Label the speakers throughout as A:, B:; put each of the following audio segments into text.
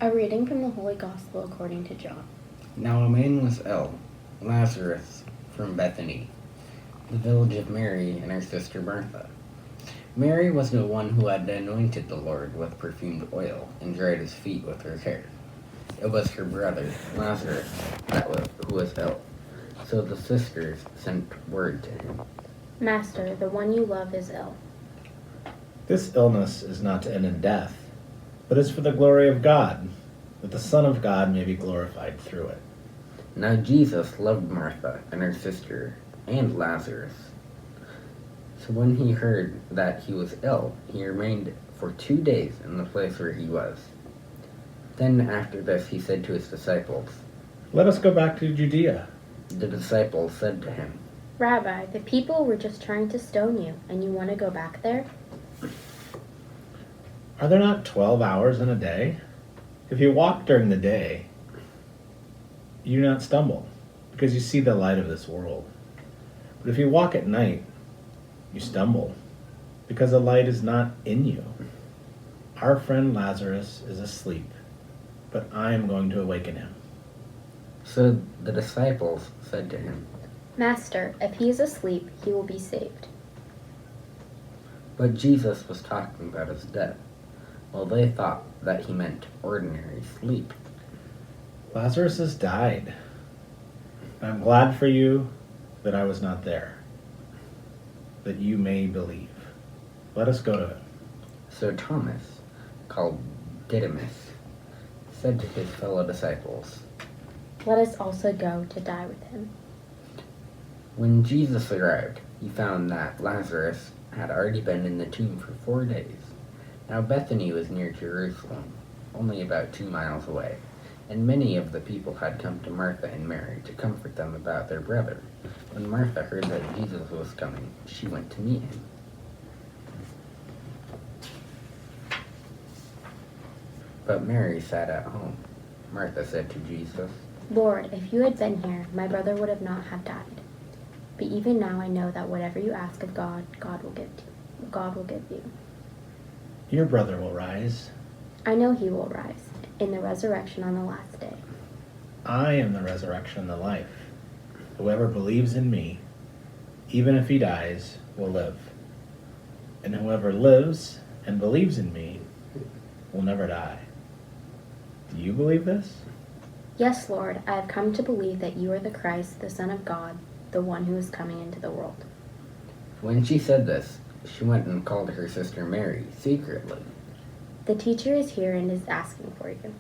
A: A reading from the Holy Gospel according to John.
B: Now a man was ill, Lazarus from Bethany, the village of Mary and her sister Martha. Mary was the one who had anointed the Lord with perfumed oil and dried his feet with her hair. It was her brother, Lazarus, who was ill. So the sisters sent word to him.
A: Master, the one you love is ill.
C: This illness is not to end in death, but is for the glory of God, that the Son of God may be glorified through it.
B: Now Jesus loved Martha and her sister and Lazarus. So when he heard that he was ill, he remained for 2 days in the place where he was. Then after this he said to his disciples,
C: Let us go back to Judea.
B: The disciples said to him,
A: Rabbi, the people were just trying to stone you, and you want to go back there?
C: Are there not 12 hours in a day? If you walk during the day, you do not stumble, because you see the light of this world. But if you walk at night, you stumble, because the light is not in you. Our friend Lazarus is asleep, but I am going to awaken him.
B: So the disciples said to him,
A: Master, if he is asleep, he will be saved.
B: but Jesus was talking about his death, while they thought that he meant ordinary sleep.
C: Lazarus has died. I'm glad for you that I was not there, that you may believe. Let us go to him.
B: So Thomas, called Didymus, said to his fellow disciples,
A: Let us also go to die with him.
B: When Jesus arrived, he found that Lazarus had already been in the tomb for 4 days. Now Bethany was near Jerusalem, only about 2 miles away, and many of the people had come to Martha and Mary to comfort them about their brother. When Martha heard that Jesus was coming, she went to meet him. But Mary sat at home. Martha said to Jesus,
A: Lord, if you had been here, my brother would have not have died. But even now I know that whatever you ask of God, God will give you.
C: Your brother will rise.
A: I know he will rise in the resurrection on the last day.
C: I am the resurrection and the life. Whoever believes in me, even if he dies, will live. And whoever lives and believes in me will never die. Do you believe this?
A: Yes, Lord, I have come to believe that you are the Christ, the Son of God, the one who is coming into the world.
B: When she said this, she went and called her sister Mary secretly.
A: The teacher is here and is asking for you.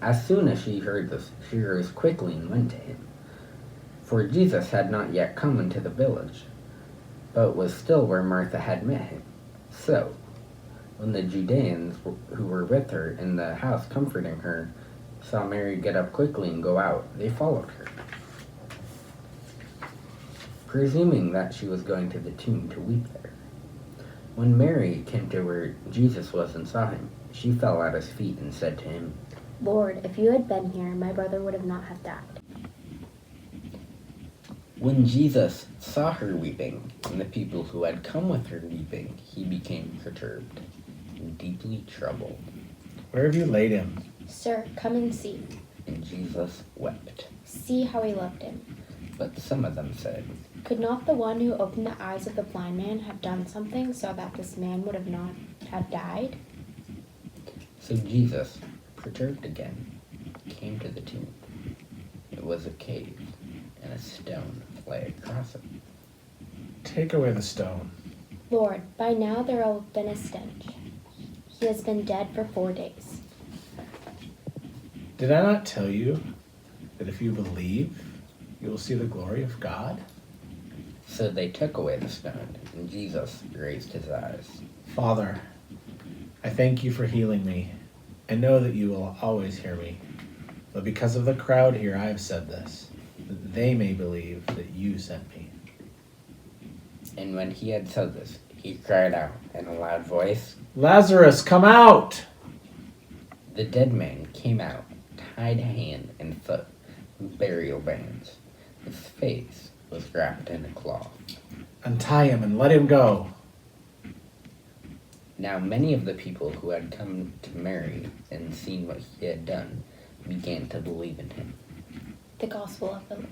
B: As soon as she heard this, she rose quickly and went to him. For Jesus had not yet come into the village, but was still where Martha had met him. So, when the Judeans who were with her in the house comforting her saw Mary get up quickly and go out, they followed her, presuming that she was going to the tomb to weep there. When Mary came to where Jesus was and saw him, she fell at his feet and said to him,
A: Lord, if you had been here, my brother would have not have died.
B: When Jesus saw her weeping, and the people who had come with her weeping, he became perturbed and deeply troubled.
C: Where have you laid him?
A: Sir, come and see.
B: And Jesus wept.
A: See how he loved him.
B: But some of them said,
A: Could not the one who opened the eyes of the blind man have done something so that this man would have not have died?
B: So Jesus, perturbed again, came to the tomb. It was a cave, and a stone lay across it.
C: Take away the stone.
A: Lord, by now there will have been a stench. He has been dead for 4 days.
C: Did I not tell you that if you believe, you will see the glory of God?
B: So they took away the stone, and Jesus raised his eyes.
C: Father, I thank you for healing me. I know that you will always hear me. But because of the crowd here, I have said this, that they may believe that you sent me.
B: And when he had said this, he cried out in a loud voice,
C: Lazarus, come out!
B: The dead man came out, tied hand and foot with burial bands. His face was wrapped in a cloth.
C: Untie him and let him go.
B: Now many of the people who had come to Mary and seen what he had done began to believe in him.
A: The Gospel of the Lord.